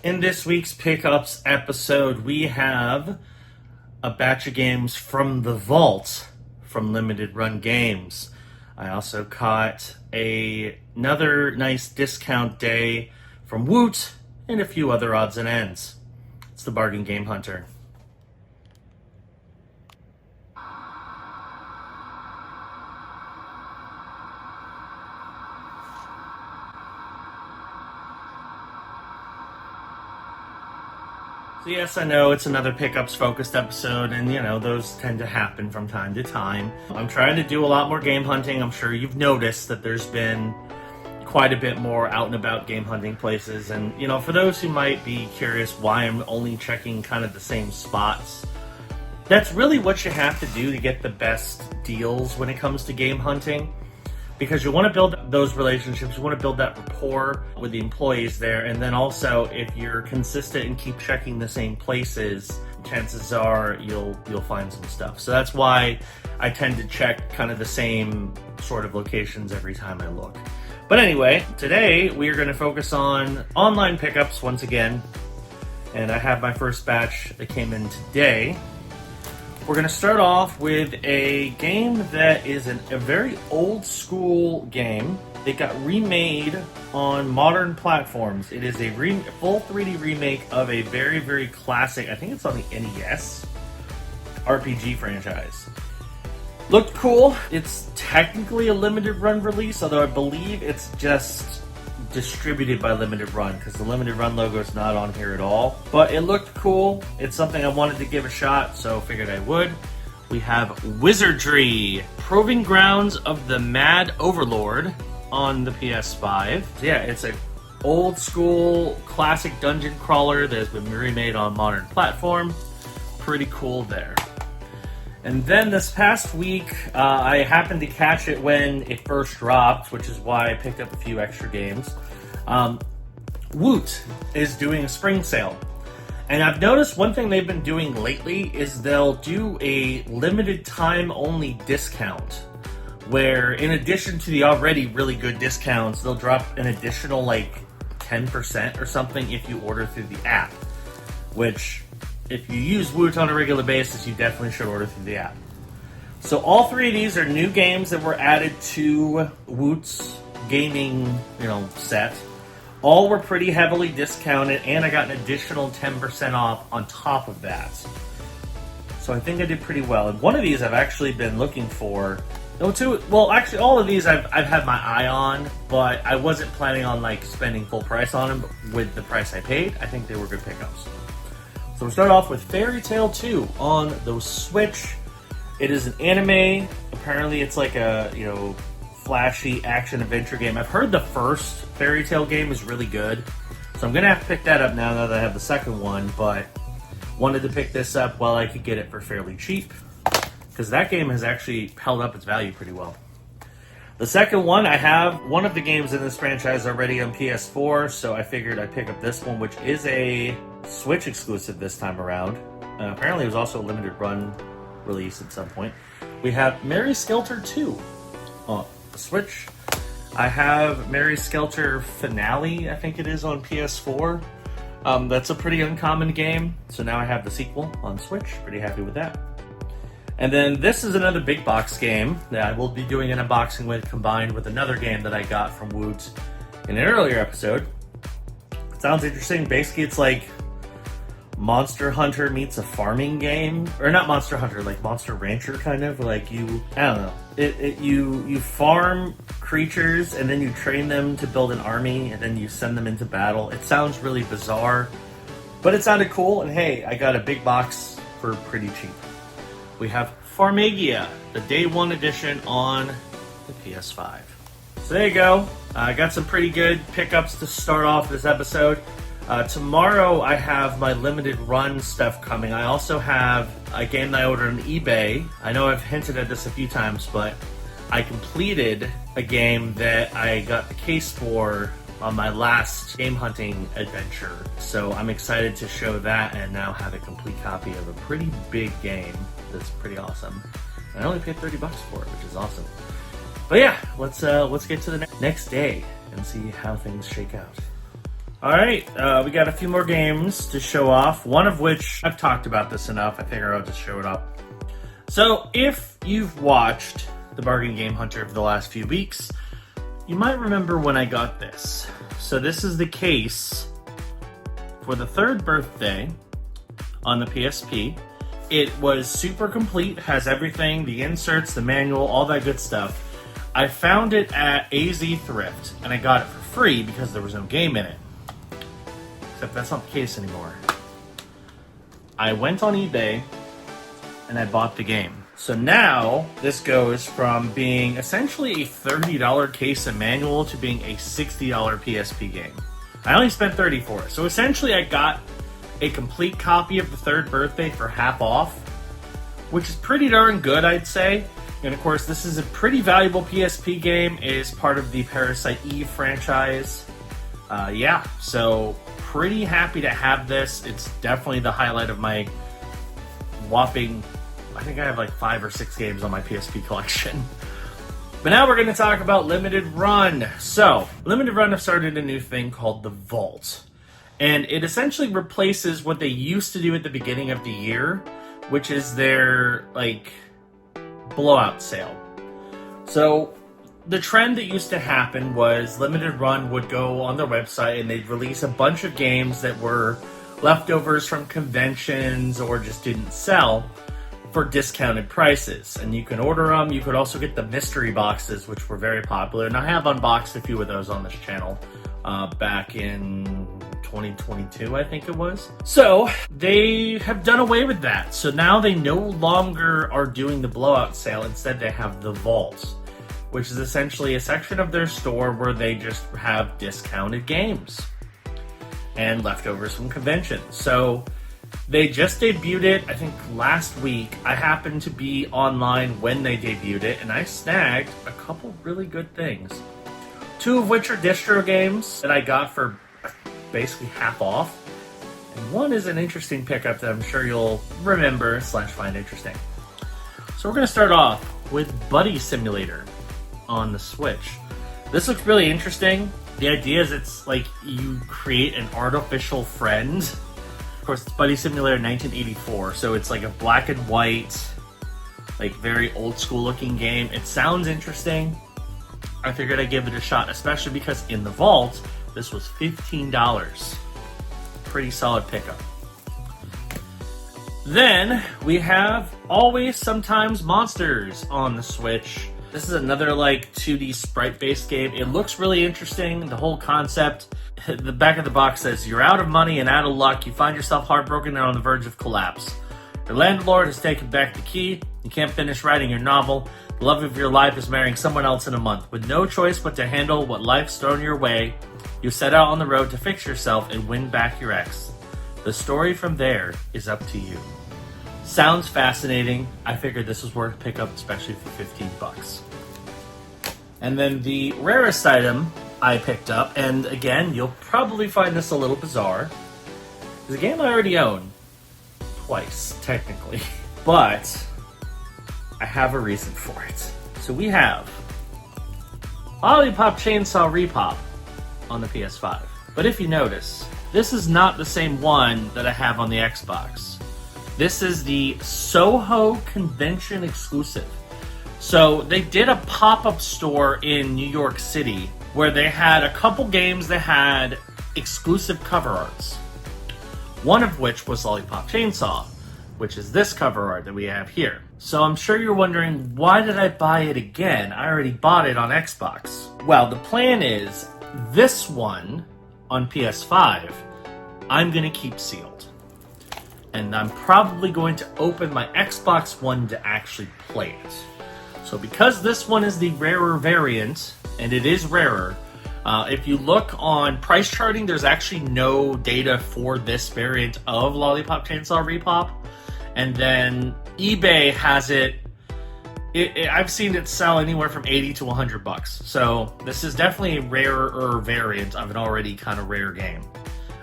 In this week's Pickups episode, we have a batch of games from the vault from Limited Run Games. I also caught another nice discount day from Woot and a few other odds and ends. It's the Bargain Game Hunter. So yes, I know it's another pickups focused episode, and those tend to happen from time to time. I'm trying to do a lot more game hunting. I'm sure you've noticed that there's been quite a bit more out and about game hunting places, and for those who might be curious why I'm only checking kind of the same spots, that's really what you have to do to get the best deals when it comes to game hunting. Because you want to build those relationships, you want to build that rapport with the employees there, and then also if you're consistent and keep checking the same places, chances are you'll find some stuff. So that's why I tend to check kind of the same sort of locations every time I look. But anyway, today we are going to focus on online pickups once again, and I have my first batch that came in today. We're going to start off with a game that is a very old school game. It got remade on modern platforms. It is a full 3D remake of a very, very classic, I think it's on the NES, RPG franchise. Looked cool. It's technically a limited run release, although I believe it's just distributed by Limited Run, because the Limited Run logo is not on here at all. But it looked cool. It's something I wanted to give a shot, so figured I would. We have Wizardry, Proving Grounds of the Mad Overlord on the PS5. So yeah, it's a old school classic dungeon crawler that has been remade on modern platform. Pretty cool there. And then this past week, I happened to catch it when it first dropped, which is why I picked up a few extra games. Woot is doing a spring sale. And I've noticed one thing they've been doing lately is they'll do a limited time only discount, where in addition to the already really good discounts, they'll drop an additional 10% or something if you order through the app, which, if you use Woot on a regular basis, you definitely should order through the app. So all three of these are new games that were added to Woot's gaming, set. All were pretty heavily discounted, and I got an additional 10% off on top of that. So I think I did pretty well. And one of these I've actually been looking for. Actually, all of these I've had my eye on, but I wasn't planning on spending full price on them. But with the price I paid, I think they were good pickups. So we'll start off with Fairy Tail 2 on the Switch. It is an anime. Apparently it's like a, flashy action-adventure game. I've heard the first Fairy Tail game is really good, so I'm going to have to pick that up now that I have the second one, but wanted to pick this up while I could get it for fairly cheap, because that game has actually held up its value pretty well. The second one, I have one of the games in this franchise already on PS4, so I figured I'd pick up this one, which is a Switch exclusive this time around. Apparently it was also a limited run release at some point. We have Mary Skelter 2 on the Switch. I have Mary Skelter Finale, I think it is, on PS4. That's a pretty uncommon game, so now I have the sequel on Switch. Pretty happy with that. And then this is another big box game that I will be doing an unboxing with, combined with another game that I got from Woot in an earlier episode. It sounds interesting. Basically, it's like Monster Hunter meets a farming game, or not Monster Hunter, like Monster Rancher kind of. I don't know. You farm creatures and then you train them to build an army and then you send them into battle. It sounds really bizarre, but it sounded cool. And hey, I got a big box for pretty cheap. We have Farmagia, the Day 1 edition on the PS5. So there you go. I got some pretty good pickups to start off this episode. Tomorrow I have my limited run stuff coming. I also have a game that I ordered on eBay. I know I've hinted at this a few times, but I completed a game that I got the case for on my last game hunting adventure. So I'm excited to show that and now have a complete copy of a pretty big game that's pretty awesome. And I only paid $30 for it, which is awesome. But yeah, let's get to the next day and see how things shake out. Alright, we got a few more games to show off, one of which I've talked about this enough. I figure I'll just show it up. So, if you've watched the Bargain Game Hunter for the last few weeks, you might remember when I got this. So this is the case for the third birthday on the PSP. It was super complete, has everything, the inserts, the manual, all that good stuff. I found it at AZ Thrift, and I got it for free because there was no game in it. Except that's not the case anymore. I went on eBay, and I bought the game. So now, this goes from being essentially a $30 case of manual to being a $60 PSP game. I only spent $30 for it. So essentially I got a complete copy of the third birthday for half off, which is pretty darn good, I'd say. And of course, this is a pretty valuable PSP game. It is part of the Parasite Eve franchise. Yeah, so pretty happy to have this. It's definitely the highlight of my whopping, I think I have like 5 or 6 games on my PSP collection. But now we're going to talk about Limited Run. So, Limited Run have started a new thing called the Vault. And it essentially replaces what they used to do at the beginning of the year, which is their, like, blowout sale. So, the trend that used to happen was Limited Run would go on their website and they'd release a bunch of games that were leftovers from conventions or just didn't sell for discounted prices, and you can order them. You could also get the mystery boxes, which were very popular, and I have unboxed a few of those on this channel back in 2022, I think it was. So they have done away with that. So now they no longer are doing the blowout sale. Instead, they have the Vault, which is essentially a section of their store where they just have discounted games and leftovers from conventions. So they just debuted it, I think, last week. I happened to be online when they debuted it, and I snagged a couple really good things. 2 of which are distro games that I got for basically half off. And one is an interesting pickup that I'm sure you'll remember / find interesting. So we're going to start off with Buddy Simulator on the Switch. This looks really interesting. The idea is it's like you create an artificial friend. Of course, it's Buddy Simulator 1984, so it's like a black and white, like very old school looking game. It sounds interesting. I figured I'd give it a shot, especially because in the Vault, this was $15. Pretty solid pickup. Then we have Always Sometimes Monsters on the Switch. This is another like 2D sprite-based game. It looks really interesting, the whole concept. The back of the box says, you're out of money and out of luck. You find yourself heartbroken and on the verge of collapse. Your landlord has taken back the key. You can't finish writing your novel. The love of your life is marrying someone else in a month. With no choice but to handle what life's thrown your way, you set out on the road to fix yourself and win back your ex. The story from there is up to you. Sounds fascinating. I figured this was worth a pickup, especially for $15. And then the rarest item I picked up, and again, you'll probably find this a little bizarre, is a game I already own. Twice, technically. But I have a reason for it. So we have Lollipop Chainsaw Repop on the PS5. But if you notice, this is not the same one that I have on the Xbox. This is the Soho Convention exclusive. So they did a pop-up store in New York City where they had a couple games that had exclusive cover arts. One of which was Lollipop Chainsaw, which is this cover art that we have here. So I'm sure you're wondering, why did I buy it again? I already bought it on Xbox. Well, the plan is, this one on PS5, I'm gonna keep sealed. And I'm probably going to open my Xbox One to actually play it. So because this one is the rarer variant, and it is rarer, if you look on price charting, there's actually no data for this variant of Lollipop Chainsaw Repop. And then eBay has it, I've seen it sell anywhere from $80 to $100. So this is definitely a rarer variant of an already kind of rare game.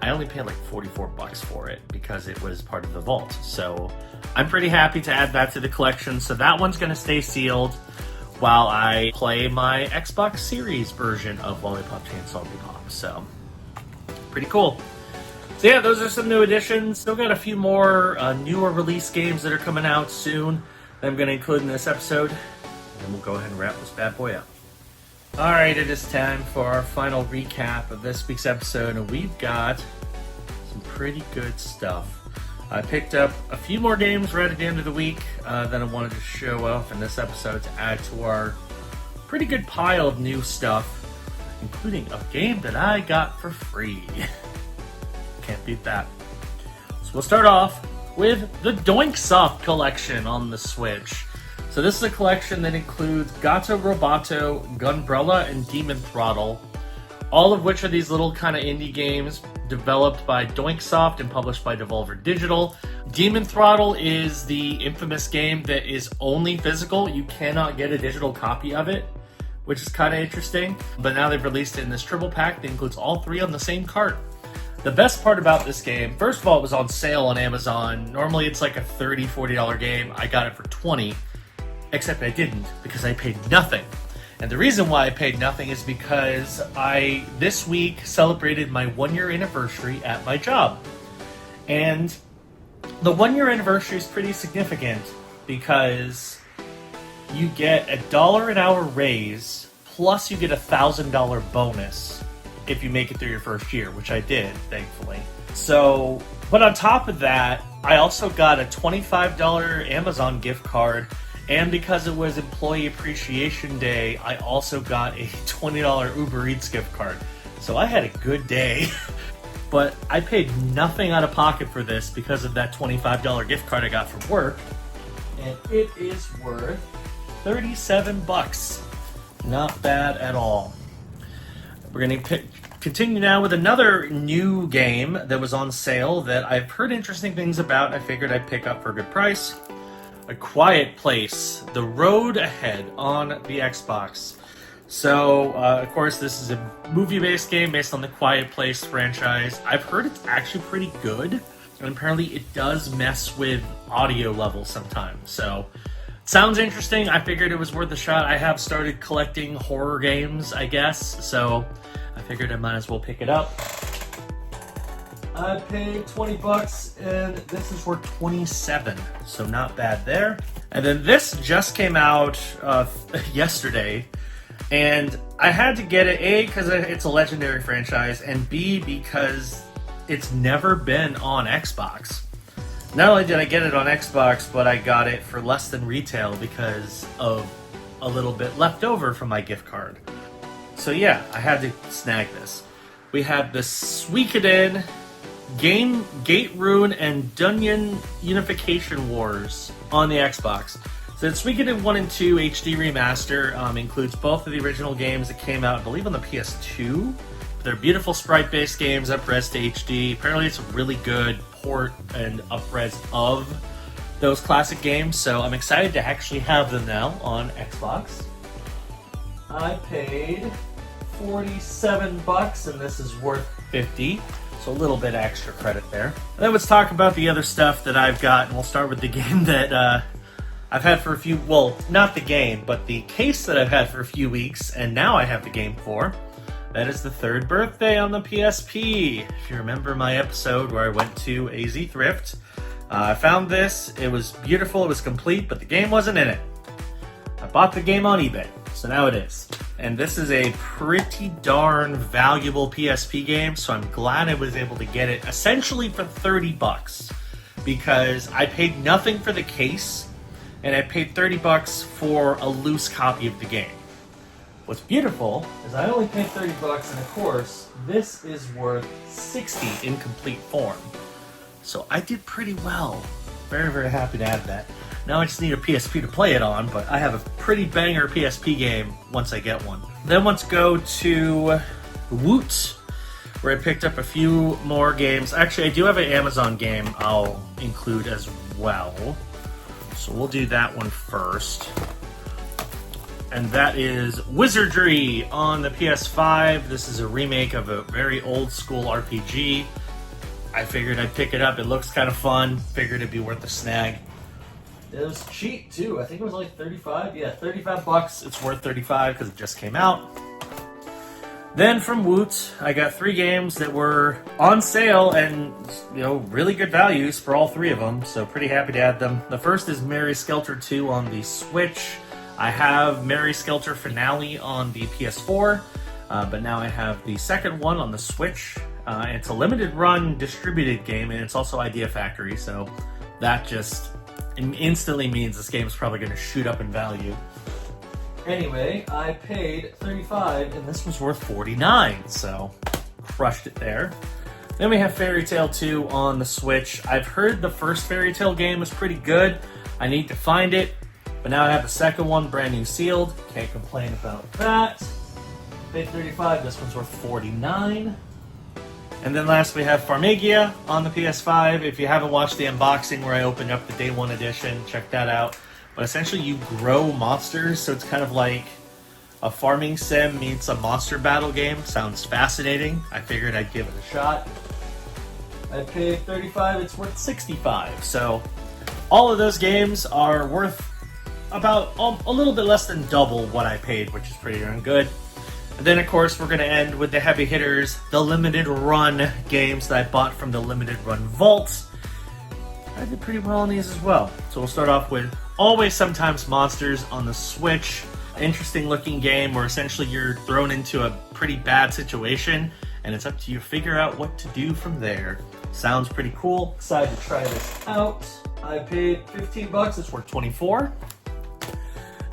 I only paid like $44 for it because it was part of the Vault. So I'm pretty happy to add that to the collection. So that one's going to stay sealed while I play my Xbox Series version of Lollipop Chainsaw Repop. So pretty cool. So yeah, those are some new additions. Still got a few more newer release games that are coming out soon that I'm going to include in this episode. And we'll go ahead and wrap this bad boy up. Alright, it is time for our final recap of this week's episode, and we've got some pretty good stuff. I picked up a few more games right at the end of the week that I wanted to show off in this episode to add to our pretty good pile of new stuff, including a game that I got for free. Can't beat that. So we'll start off with the Doinksoft collection on the Switch. So this is a collection that includes Gato Roboto, Gunbrella, and Demon Throttle, all of which are these little kind of indie games developed by Doinksoft and published by Devolver Digital. Demon Throttle is the infamous game that is only physical. You cannot get a digital copy of it, which is kind of interesting. But now they've released it in this triple pack that includes all three on the same cart. The best part about this game, first of all, it was on sale on Amazon. Normally it's like a $30, $40 game. I got it for $20, except I didn't because I paid nothing. And the reason why I paid nothing is because I, this week, celebrated my 1-year anniversary at my job. And the 1-year anniversary is pretty significant because you get $1 an hour raise, plus you get a $1,000 bonus if you make it through your first year, which I did, thankfully. So, but on top of that, I also got a $25 Amazon gift card, and because it was Employee Appreciation Day, I also got a $20 Uber Eats gift card. So I had a good day. But I paid nothing out of pocket for this because of that $25 gift card I got from work. And it is worth $37. Not bad at all. We're going to continue now with another new game that was on sale that I've heard interesting things about. I figured I'd pick up for a good price. A Quiet Place, The Road Ahead on the Xbox. So, of course, this is a movie-based game based on the Quiet Place franchise. I've heard it's actually pretty good, and apparently it does mess with audio levels sometimes. So, sounds interesting. I figured it was worth a shot. I have started collecting horror games, I guess, so I figured I might as well pick it up. I paid $20 and this is for $27, so not bad there. And then this just came out yesterday, and I had to get it, A, because it's a legendary franchise, and B, because it's never been on Xbox. Not only did I get it on Xbox, but I got it for less than retail because of a little bit left over from my gift card. So yeah, I had to snag this. We had the Suikoden Gate Rune and Dungeon Unification Wars on the Xbox. So it's Suikoden 1 and 2 HD Remaster. Includes both of the original games that came out, I believe, on the PS2. They're beautiful sprite-based games, up-res to HD. Apparently it's a really good port and up-res of those classic games, so I'm excited to actually have them now on Xbox. I paid $47 and this is worth $50. So a little bit extra credit there. And then let's talk about the other stuff that I've got, and we'll start with the game that I've had for a few, well, not the game, but the case that I've had for a few weeks, and now I have the game for. That is the third birthday on the PSP. If you remember my episode where I went to AZ Thrift, I found this. It was beautiful, it was complete, but the game wasn't in it. I bought the game on eBay, so now it is. And this is a pretty darn valuable PSP game, so I'm glad I was able to get it essentially for $30 because I paid nothing for the case and I paid $30 for a loose copy of the game. What's beautiful is I only paid $30 and of course this is worth $60 in complete form. So I did pretty well. Very, very happy to have that. Now I just need a PSP to play it on, but I have a pretty banger PSP game once I get one. Then let's go to Woot, where I picked up a few more games. Actually, I do have an Amazon game I'll include as well. So we'll do that one first. And that is Wizardry on the PS5. This is a remake of a very old school RPG. I figured I'd pick it up. It looks kind of fun. Figured it'd be worth a snag. It was cheap too. I think it was like $35. Yeah, $35. It's worth $35 because it just came out. Then from Woot, I got 3 games that were on sale and, really good values for all 3 of them, so pretty happy to add them. The first is Mary Skelter 2 on the Switch. I have Mary Skelter Finale on the PS4, but now I have the second one on the Switch. It's a limited run distributed game, and it's also Idea Factory, so that just instantly means this game is probably going to shoot up in value. Anyway, I paid $35, and this was worth $49, so crushed it there. Then we have Fairy Tail 2 on the Switch. I've heard the first Fairy Tail game was pretty good. I need to find it, but now I have the second one, brand new sealed. Can't complain about that. Paid $35, this one's worth $49. And then last we have Farmiga on the PS5. If you haven't watched the unboxing where I opened up the Day 1 edition, check that out. But essentially you grow monsters, so it's kind of like a farming sim meets a monster battle game. Sounds fascinating. I figured I'd give it a shot. I paid $35, it's worth $65. So all of those games are worth about a little bit less than double what I paid, which is pretty darn good. And then of course we're going to end with the heavy hitters, the limited run games that I bought from the limited run vault. I did pretty well on these as well. So we'll start off with Always Sometimes Monsters on the Switch. Interesting looking game where essentially you're thrown into a pretty bad situation and it's up to you to figure out what to do from there. Sounds pretty cool. Excited to try this out. I paid $15, it's worth $24.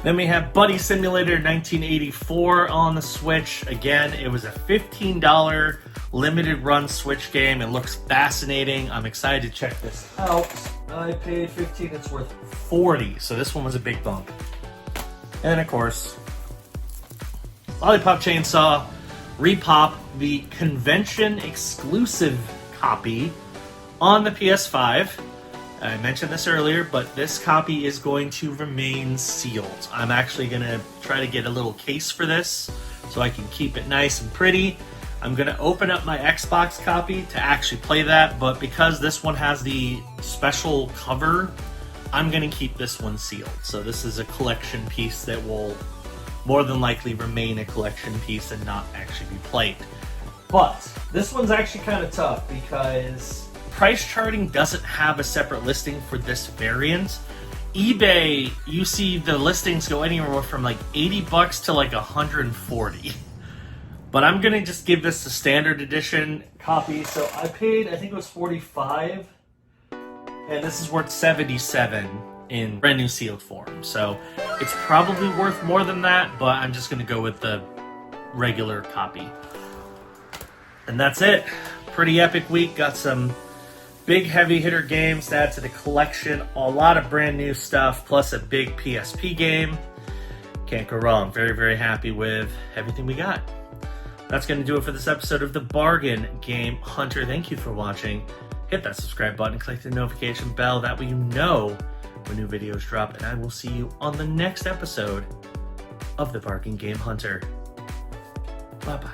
Then we have Buddy Simulator 1984 on the Switch. Again, it was a $15 limited run Switch game. It looks fascinating. I'm excited to check this out. I paid $15, it's worth $40. So this one was a big bump. And of course, Lollipop Chainsaw Repop, the convention exclusive copy on the PS5. I mentioned this earlier, but this copy is going to remain sealed. I'm actually going to try to get a little case for this so I can keep it nice and pretty. I'm going to open up my Xbox copy to actually play that, but because this one has the special cover, I'm going to keep this one sealed. So this is a collection piece that will more than likely remain a collection piece and not actually be played. But this one's actually kind of tough because price charting doesn't have a separate listing for this variant. eBay, you see the listings go anywhere from like $80 to like $140. But I'm gonna just give this the standard edition copy. So I paid, I think it was $45, and this is worth $77 in brand new sealed form. So it's probably worth more than that, but I'm just gonna go with the regular copy. And that's it. Pretty epic week. Got some big heavy hitter games to add to the collection, a lot of brand new stuff, plus a big PSP game. Can't go wrong. Very, very happy with everything we got. That's going to do it for this episode of the Bargain Game Hunter. Thank you for watching. Hit that subscribe button, click the notification bell. That way you know when new videos drop, and I will see you on the next episode of the Bargain Game Hunter. Bye-bye.